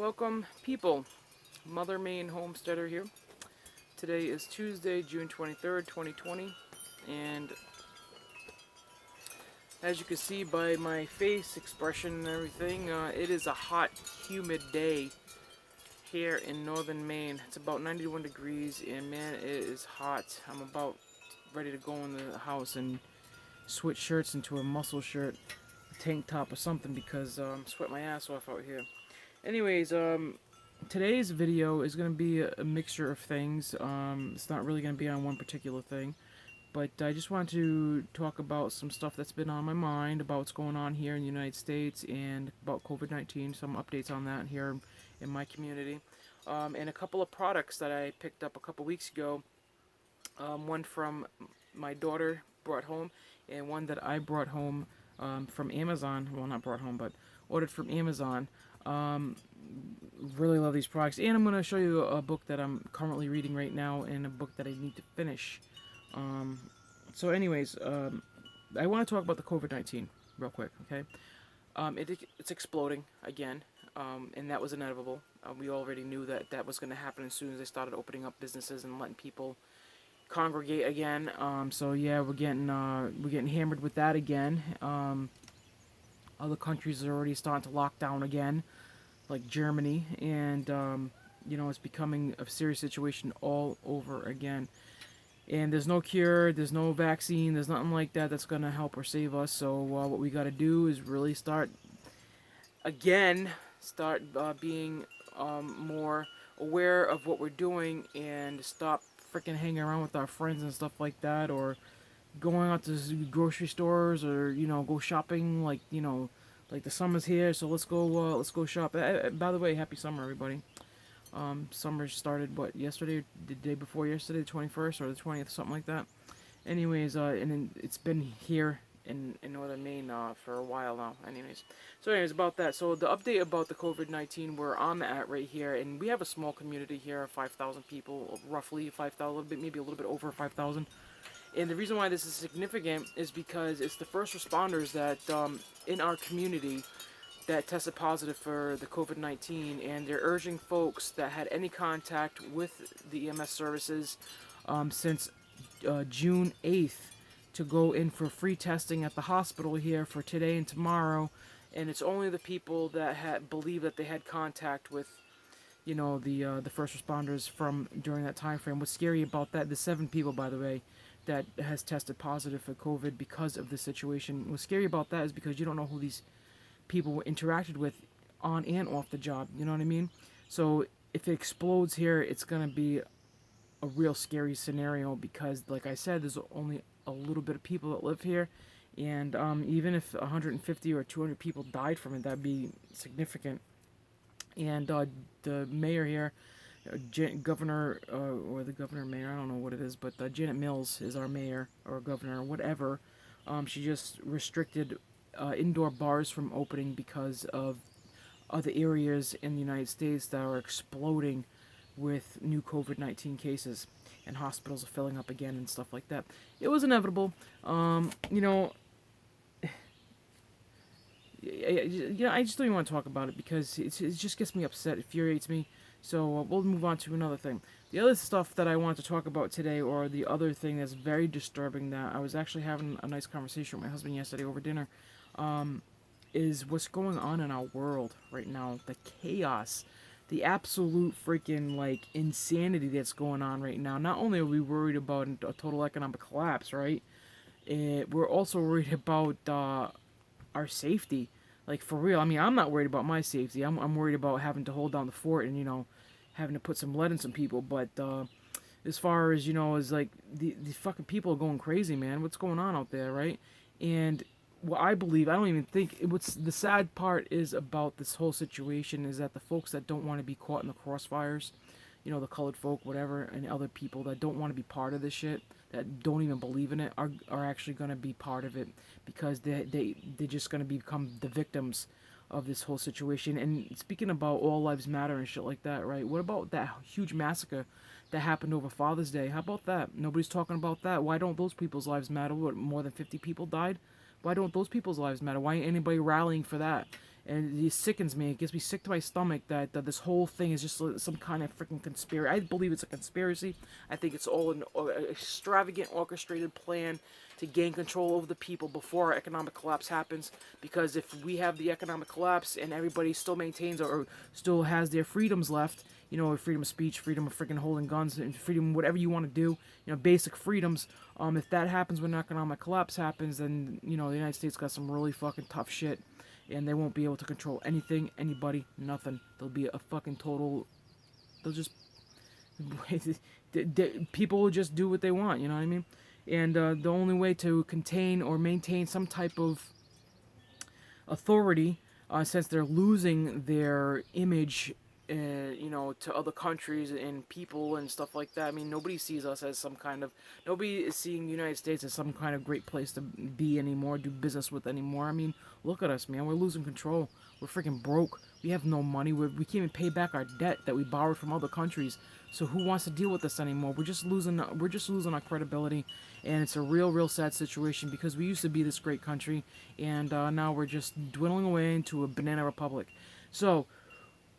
Welcome, people. Mother Main Homesteader here. Today is Tuesday, June 23rd, 2020, and as you can see by my face expression and everything, it is a hot, humid day here in northern Maine. It's about 91 degrees, and man, it is hot. I'm about ready to go in the house and switch shirts into a muscle shirt, a tank top or something, because I'm sweating my ass off out here. Anyways, today's video is going to be a mixture of things. It's not really going to be on one particular thing, but I just want to talk about some stuff that's been on my mind about what's going on here in the United States and about COVID-19, some updates on that here in my community, and a couple of products that I picked up a couple weeks ago. One from my daughter brought home, and one that I brought home from Amazon. Well, not brought home, but ordered from Amazon. Really love these products, and I'm going to show you a book that I'm currently reading right now and a book that I need to finish. So anyways, I want to talk about the COVID-19 real quick, okay? It's exploding again, and that was inevitable. We already knew that that was going to happen as soon as they started opening up businesses and letting people congregate again. So yeah, we're getting hammered with that again. Other countries are already starting to lock down again, like Germany, and it's becoming a serious situation all over again. And there's no cure, there's no vaccine, there's nothing like that that's gonna help or save us. So what we gotta do is really start being more aware of what we're doing and stop freaking hanging around with our friends and stuff like that, or going out to grocery stores, or go shopping, like the summer's here, so let's go shop. By the way, happy summer, everybody. Summer started yesterday, the day before yesterday, the 21st or the 20th, something like that. Anyways, and then it's been here in northern Maine for a while now. Anyways, about that. So the update about the COVID-19, where I'm at right here, and we have a small community here, 5,000 people, roughly 5,000, maybe a little bit over 5,000. And the reason why this is significant is because it's the first responders that in our community that tested positive for the COVID-19, and they're urging folks that had any contact with the EMS services since June 8th to go in for free testing at the hospital here for today and tomorrow. And it's only the people that had believe that they had contact with the first responders from during that time frame. What's scary about that, the 7 people, by the way, that has tested positive for COVID because of the situation. What's scary about that is because you don't know who these people were interacted with on and off the job. You know what I mean? So if it explodes here, it's gonna be a real scary scenario because, like I said, there's only a little bit of people that live here, and even if 150 or 200 people died from it, that'd be significant. And the mayor here, governor or the governor mayor, I don't know what it is, but Janet Mills is our mayor or governor or whatever. She just restricted indoor bars from opening because of other areas in the United States that are exploding with new COVID-19 cases, and hospitals are filling up again and stuff like that. It was inevitable. I just don't even want to talk about it because it just gets me upset. It infuriates me. So we'll move on to another thing. The other stuff that I want to talk about today, or the other thing that's very disturbing, that I was actually having a nice conversation with my husband yesterday over dinner, is what's going on in our world right now. The chaos, the absolute freaking insanity that's going on right now. Not only are we worried about a total economic collapse, right? We're also worried about our safety. Like, for real. I mean, I'm not worried about my safety. I'm worried about having to hold down the fort and having to put some lead in some people. But as far as as like the fucking people are going crazy, man. What's going on out there, right? And what I believe, I don't even think what's the sad part is about this whole situation is that the folks that don't want to be caught in the crossfires, the colored folk, whatever, and other people that don't want to be part of this shit, that don't even believe in it, are actually going to be part of it because they're just going to become the victims of this whole situation. And speaking about all lives matter and shit like that, right? What about that huge massacre that happened over Father's Day? How about that? Nobody's talking about that. Why don't those people's lives matter? What, more than 50 people died? Why don't those people's lives matter? Why ain't anybody rallying for that? And it sickens me. It gets me sick to my stomach that this whole thing is just some kind of freaking conspiracy. I believe it's a conspiracy. I think it's all an extravagant, orchestrated plan to gain control over the people before our economic collapse happens. Because if we have the economic collapse and everybody still maintains or still has their freedoms left, you know, freedom of speech, freedom of freaking holding guns, and freedom whatever you want to do, you know, basic freedoms. If that happens when economic collapse happens, then you know the United States got some really fucking tough shit, and they won't be able to control anything, anybody, nothing. They'll be a fucking total. They'll just people will just do what they want. You know what I mean? And the only way to contain or maintain some type of authority, since they're losing their image, you know, to other countries and people and stuff like that. I mean, nobody sees us as some kind of, nobody is seeing the United States as some kind of great place to be anymore, do business with anymore. I mean, look at us, man. We're losing control. We're freaking broke. We have no money. We can't even pay back our debt that we borrowed from other countries. So who wants to deal with this anymore? We're just losing our credibility, and it's a real sad situation because we used to be this great country, and now we're just dwindling away into a banana republic. So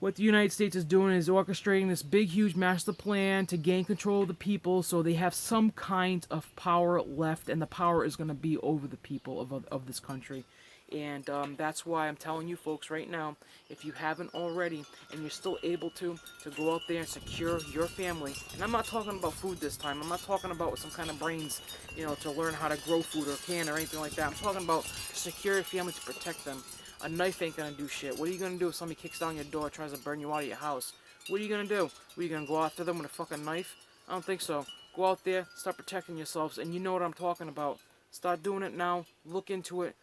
what the United States is doing is orchestrating this big, huge master plan to gain control of the people, so they have some kind of power left, and the power is going to be over the people of this country. And that's why I'm telling you folks right now, if you haven't already, and you're still able to go out there and secure your family. And I'm not talking about food this time. I'm not talking about some kind of brains, you know, to learn how to grow food or can or anything like that. I'm talking about secure your family to protect them. A knife ain't gonna do shit. What are you gonna do if somebody kicks down your door, tries to burn you out of your house? What are you gonna do? Are you gonna go after them with a fucking knife? I don't think so. Go out there, start protecting yourselves, and you know what I'm talking about. Start doing it now. Look into it.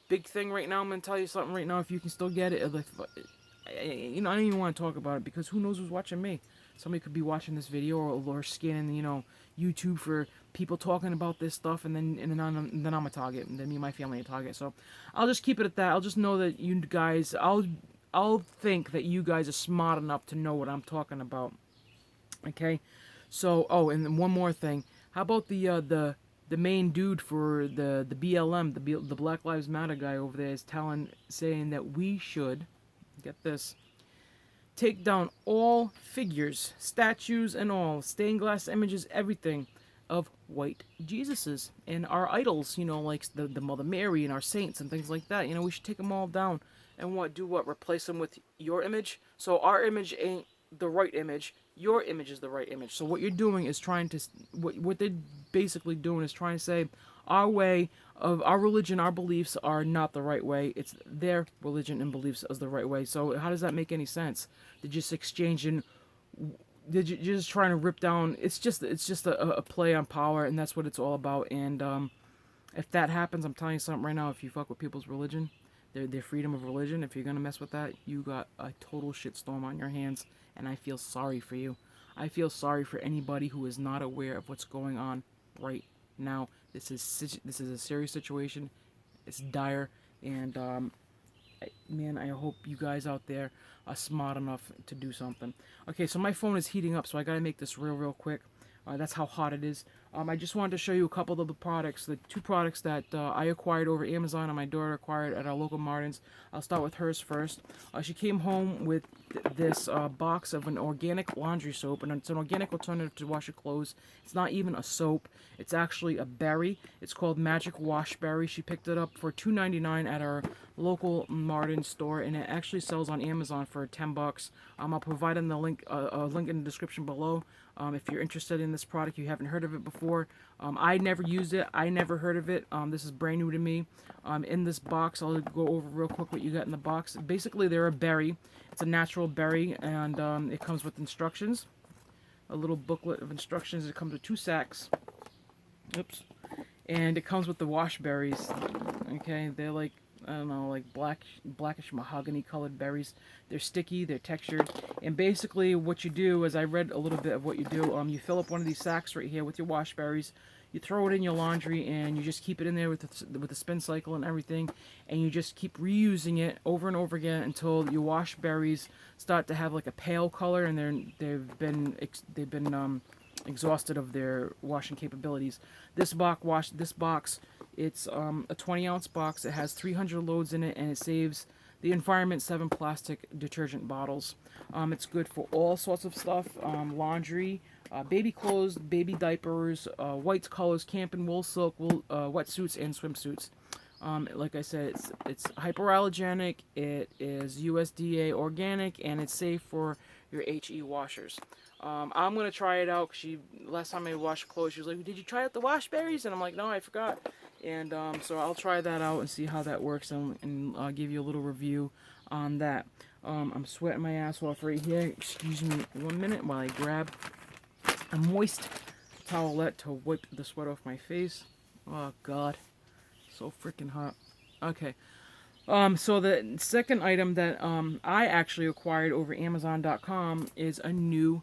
Big thing right now. I'm gonna tell you something right now. If you can still get it, you know, I don't even want to talk about it because who knows who's watching me. Somebody could be watching this video or scanning, you know, YouTube for people talking about this stuff, and then I'm a target, and then me and my family are a target. So I'll just keep it at that. I'll just know that you guys, I'll think that you guys are smart enough to know what I'm talking about. Okay, so and then one more thing. How about the main dude for the BLM, the Black Lives Matter guy over there is saying that we should get this. Take down all figures, statues and all, stained glass images, everything of white Jesuses and our idols, you know, like the Mother Mary and our saints and things like that. You know, we should take them all down and replace them with your image. So our image ain't the right image. Your image is the right image. So what you're doing is trying to, what they're basically doing is trying to say our way of our religion, our beliefs are not the right way. It's their religion and beliefs as the right way. So how does that make any sense? They're just exchanging. You're just trying to rip down. It's just a play on power, and that's what it's all about. And if that happens, I'm telling you something right now. If you fuck with people's religion, their freedom of religion, if you're gonna mess with that, you got a total shitstorm on your hands. And I feel sorry for you. I feel sorry for anybody who is not aware of what's going on right now. This is a serious situation. It's dire, and man, I hope you guys out there are smart enough to do something. Okay, so my phone is heating up, so I gotta make this real quick. That's how hot it is. I just wanted to show you a couple of the products, the two products that I acquired over Amazon and my daughter acquired at our local Martins. I'll start with hers first. She came home with this box of an organic laundry soap, and it's an organic alternative to wash your clothes. It's not even a soap. It's actually a berry. It's called Magic Washberry. She picked it up for $2.99 at our local Martins store, and it actually sells on Amazon for $10. I'll provide in the link, a link in the description below. If you're interested in this product, you haven't heard of it before. I never used it. I never heard of it. This is brand new to me. In this box, I'll go over real quick what you got in the box. Basically, they're a berry. It's a natural berry, and it comes with instructions. A little booklet of instructions. It comes with 2 sacks. Oops. And it comes with the washberries. Okay, they're like, I don't know, like blackish mahogany colored berries. They're sticky, they're textured, and basically what you do is, I read a little bit of what you do. You fill up one of these sacks right here with your washberries. You throw it in your laundry, and you just keep it in there with the spin cycle and everything, and you just keep reusing it over and over again until your washberries start to have like a pale color, and they've been exhausted of their washing capabilities. This box, it's a 20-ounce box. It has 300 loads in it, and it saves the environment 7 plastic detergent bottles. It's good for all sorts of stuff: laundry, baby clothes, baby diapers, whites, colors, camping, wool, silk, wetsuits, and swimsuits. Like I said, it's hypoallergenic. It is USDA organic, and it's safe for your HE washers. I'm gonna try it out. Last time I washed clothes, she was like, "Did you try out the Washberries?" And I'm like, "No, I forgot." And so I'll try that out and see how that works, and give you a little review on that. I'm sweating my ass off right here. Excuse me 1 minute while I grab a moist towelette to wipe the sweat off my face. Oh God, so freaking hot. Okay. So the second item that I actually acquired over Amazon.com is a new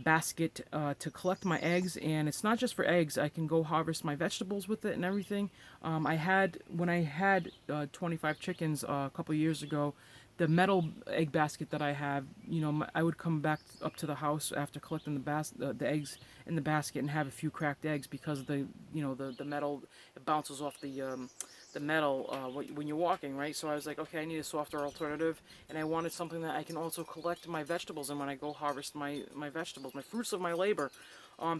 basket to collect my eggs, and it's not just for eggs. I can go harvest my vegetables with it and everything. When I had 25 chickens a couple years ago, the metal egg basket that I have, I would come back up to the house after collecting the eggs in the basket and have a few cracked eggs because the metal, it bounces off the metal when you're walking, right? So I was like, okay, I need a softer alternative, and I wanted something that I can also collect my vegetables in when I go harvest my vegetables, my fruits of my labor.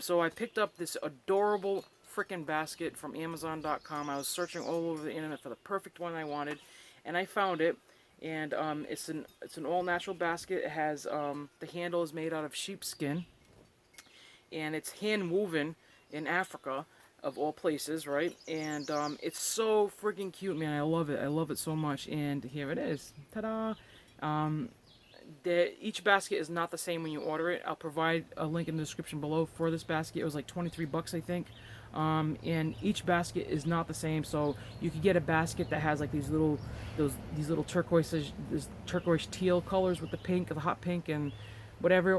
So I picked up this adorable freaking basket from Amazon.com. I was searching all over the internet for the perfect one I wanted, and I found it. And it's an all natural basket. It has the handle is made out of sheepskin, and it's hand woven in Africa, of all places, right? And it's so freaking cute, man. I love it. I love it so much. And here it is. Ta-da! Each basket is not the same when you order it. I'll provide a link in the description below for this basket. It was like 23 bucks, I think. And each basket is not the same, so you could get a basket that has like these little turquoise teal colors with the pink, the hot pink, and whatever.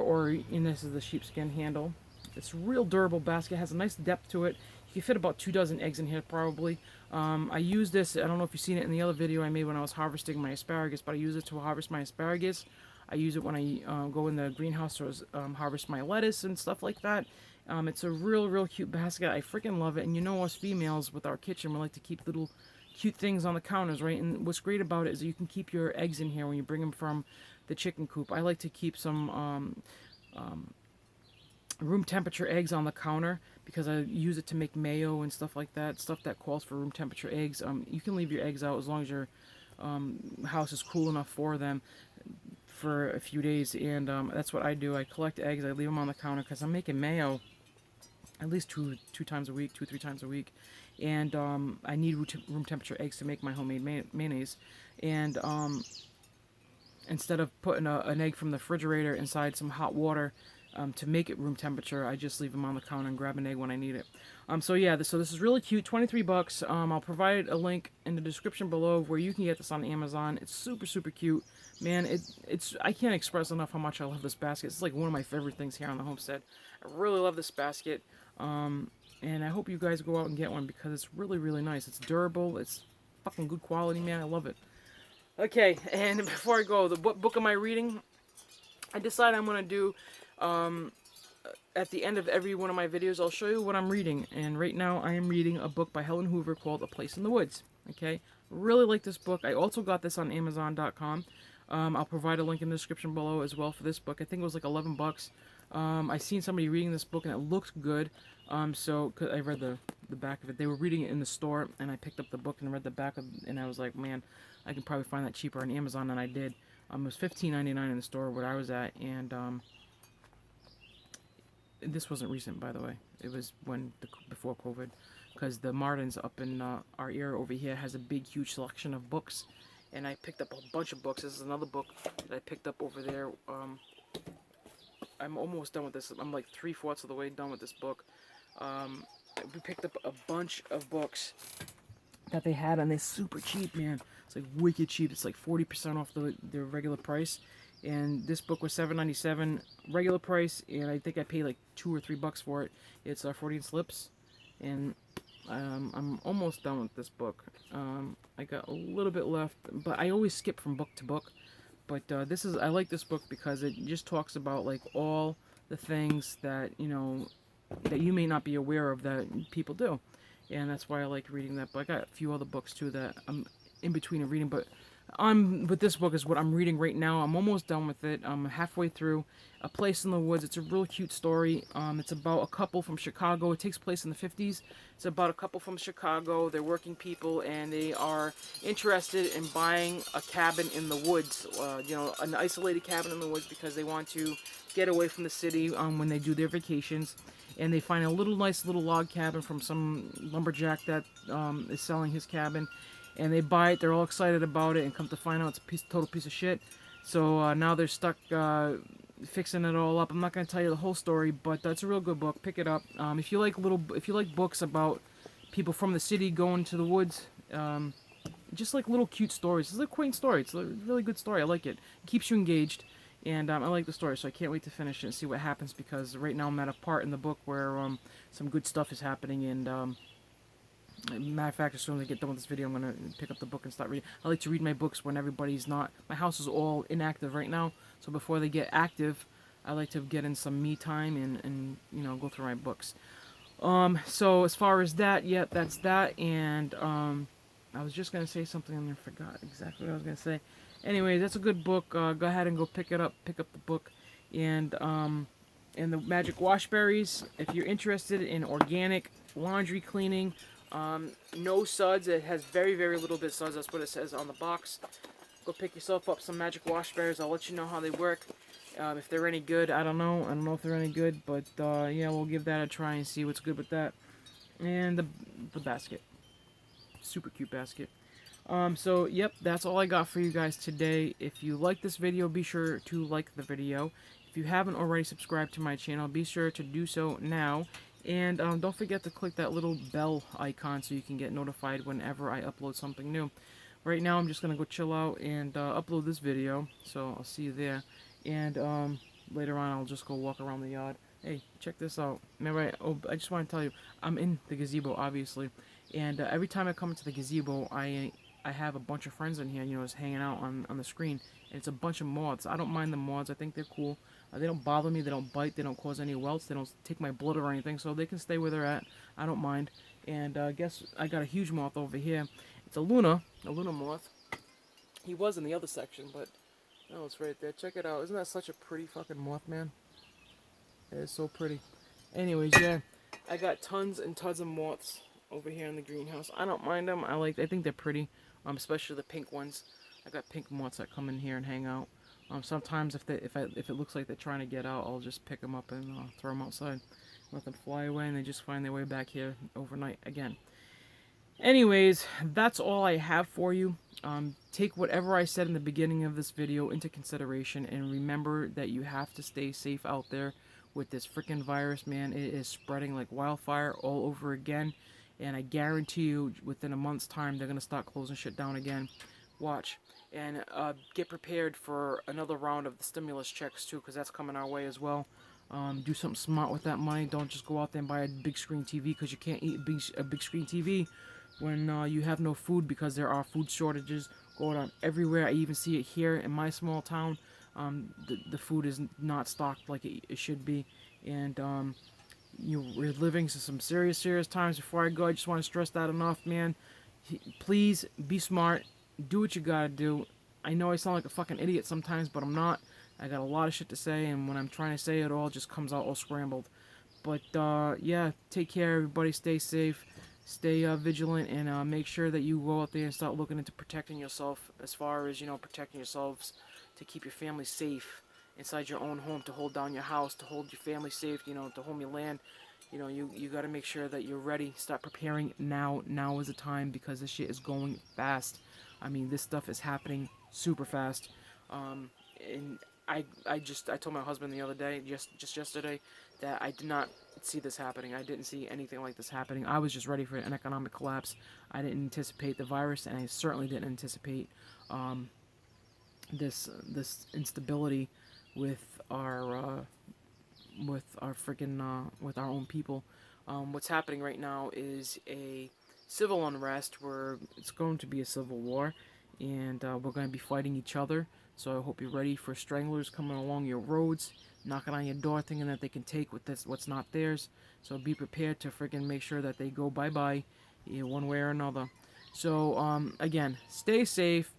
And this is the sheepskin handle. It's a real durable basket. It has a nice depth to it. You can fit about 2 dozen eggs in here probably. I use this. I don't know if you've seen it in the other video I made when I was harvesting my asparagus, but I use it to harvest my asparagus. I use it when I go in the greenhouse to harvest my lettuce and stuff like that. It's a real cute basket. I freaking love it. And us females with our kitchen, we like to keep little cute things on the counters, right? And what's great about it is you can keep your eggs in here when you bring them from the chicken coop. I like to keep some room temperature eggs on the counter because I use it to make mayo and stuff like that. Stuff that calls for room temperature eggs. You can leave your eggs out as long as your house is cool enough for them for a few days, and that's what I do. I collect eggs, I leave them on the counter because I'm making mayo at least two, 3 times a week, and I need room temperature eggs to make my homemade mayonnaise. And instead of putting an egg from the refrigerator inside some hot water to make it room temperature, I just leave them on the counter and grab an egg when I need it. So this is really cute. 23 bucks. I'll provide a link in the description below where you can get this on Amazon. It's super cute, man. I can't express enough how much I love this basket. It's like one of my favorite things here on the homestead. I really love this basket, and I hope you guys go out and get one because it's really nice. It's durable. It's fucking good quality, man. I love it. Okay, and before I go, what book am I reading? I decided I'm gonna do. At the end of every one of my videos, I'll show you what I'm reading. And right now, I am reading a book by Helen Hoover called A Place in the Woods. Okay, really like this book. I also got this on Amazon.com. I'll provide a link in the description below as well for this book. I think it was like 11 bucks. I seen somebody reading this book and it looked good. So cause I read the back of it. They were reading it in the store, and I picked up the book and read the back of it, and I was like, man, I can probably find that cheaper on Amazon, and I did. It was $15.99 in the store where I was at, and this wasn't recent, by the way. It was before COVID, because the Martins up in our area over here has a big, huge selection of books, and I picked up a bunch of books. This is another book that I picked up over there. I'm almost done with this. I'm like 3/4 of the way done with this book. We picked up a bunch of books that they had, and they're super cheap, man. It's like wicked cheap. It's like 40% off their regular price. And this book was $7.97 regular price, and I think I paid like $2 or $3 for it. It's 14 slips, and I'm almost done with this book. I got a little bit left, but I always skip from book to book. But I like this book because it just talks about like all the things that that you may not be aware of that people do, and that's why I like reading that. But I got a few other books too that I'm in between of reading, but but this book is what I'm reading right now. I'm almost done with it. I'm halfway through. A Place in the Woods. It's a real cute story. It's about a couple from Chicago. It takes place in the 50s. It's about a couple from Chicago. They're working people, and they are interested in buying a cabin in the woods. An isolated cabin in the woods because they want to get away from the city when they do their vacations. And they find a nice little log cabin from some lumberjack that is selling his cabin, and they buy it. They're all excited about it, and come to find out it's a total piece of shit. So now they're stuck fixing it all up. I'm not going to tell you the whole story, but it's a real good book. Pick it up. If you like books about people from the city going to the woods, just like little cute stories. It's a quaint story. It's a really good story. I like it. It keeps you engaged, and I like the story. So I can't wait to finish it and see what happens, because right now I'm at a part in the book where some good stuff is happening, and matter of fact, as soon as I get done with this video, I'm going to pick up the book and start reading. I like to read my books when everybody's not... My house is all inactive right now, so before they get active, I like to get in some me time and go through my books. So as far as that, that's that, and I was just going to say something and I forgot exactly what I was going to say. Anyway, that's a good book. Go ahead and go pick up the book. And the Magic Washberries, if you're interested in organic laundry cleaning, no suds. It has very, very little bit of suds. That's what it says on the box. Go pick yourself up some Magic Washberries. I'll let you know how they work. If they're any good, I don't know. I don't know if they're any good, but yeah, we'll give that a try and see what's good with that. And the basket. Super cute basket. So, yep, that's all I got for you guys today. If you like this video, be sure to like the video. If you haven't already subscribed to my channel, be sure to do so now. And don't forget to click that little bell icon so you can get notified whenever I upload something new. Right now, I'm just going to go chill out and upload this video, so I'll see you there. And later on, I'll just go walk around the yard. Hey, check this out. Remember, I just want to tell you, I'm in the gazebo, obviously. And every time I come into the gazebo, I have a bunch of friends in here, just hanging out on the screen. And it's a bunch of moths. I don't mind the moths. I think they're cool. They don't bother me. They don't bite. They don't cause any welts. They don't take my blood or anything. So they can stay where they're at. I don't mind. And guess I got a huge moth over here. It's a Luna moth. He was in the other section, but no, it's right there. Check it out. Isn't that such a pretty fucking moth, man? It is so pretty. Anyways, yeah, I got tons and tons of moths over here in the greenhouse. I don't mind them. I think they're pretty. Especially the pink ones. I got pink moths that come in here and hang out. Sometimes if it looks like they're trying to get out, I'll just pick them up and throw them outside. Let them fly away, and they just find their way back here overnight again. Anyways, that's all I have for you. Take whatever I said in the beginning of this video into consideration, and remember that you have to stay safe out there with this freaking virus, man. It is spreading like wildfire all over again, and I guarantee you within a month's time they're going to start closing shit down again. Watch. And get prepared for another round of the stimulus checks too, because that's coming our way as well. Do something smart with that money. Don't just go out there and buy a big screen TV, because you can't eat a big screen TV when you have no food, because there are food shortages going on everywhere. I even see it here in my small town. The food is not stocked like it should be, and we're living some serious times. Before I go, I just want to stress that enough, man. Please be smart. Do what you gotta do. I know I sound like a fucking idiot sometimes, but I'm not. I got a lot of shit to say, and when I'm trying to say it all, just comes out all scrambled. But yeah, take care, everybody. Stay safe, stay vigilant, and make sure that you go out there and start looking into protecting yourself, as far as protecting yourselves to keep your family safe inside your own home, to hold down your house, to hold your family safe, to home your land. You got to make sure that you're ready. Start preparing now. Now is the time, because this shit is going fast. I mean, this stuff is happening super fast. And I told my husband the other day, just yesterday, that I did not see this happening. I didn't see anything like this happening. I was just ready for an economic collapse. I didn't anticipate the virus, and I certainly didn't anticipate this instability with our with our own people. What's happening right now is a civil unrest, where it's going to be a civil war, and we're going to be fighting each other. So I hope you're ready for stranglers coming along your roads, knocking on your door, thinking that they can take what's not theirs. So be prepared to freaking make sure that they go bye-bye, one way or another. So again, stay safe.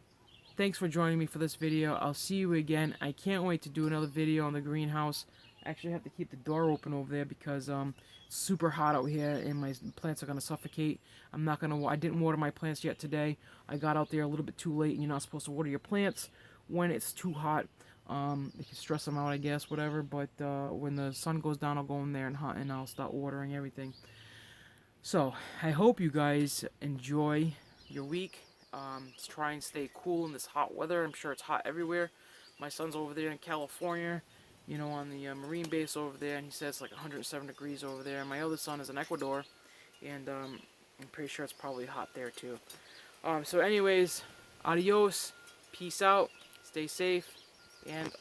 Thanks for joining me for this video. I'll see you again. I can't wait to do another video on the greenhouse. I actually have to keep the door open over there because it's super hot out here and my plants are gonna suffocate. I didn't water my plants yet today. I got out there a little bit too late, and you're not supposed to water your plants when it's too hot. It can stress them out, I guess, whatever. But when the sun goes down, I'll go in there and I'll start watering everything. So I hope you guys enjoy your week. Try and stay cool in this hot weather. I'm sure it's hot everywhere. My son's over there in California, on the Marine base over there, and he says it's like 107 degrees over there. My other son is in Ecuador, and I'm pretty sure it's probably hot there too. So anyways, adios, peace out, stay safe, and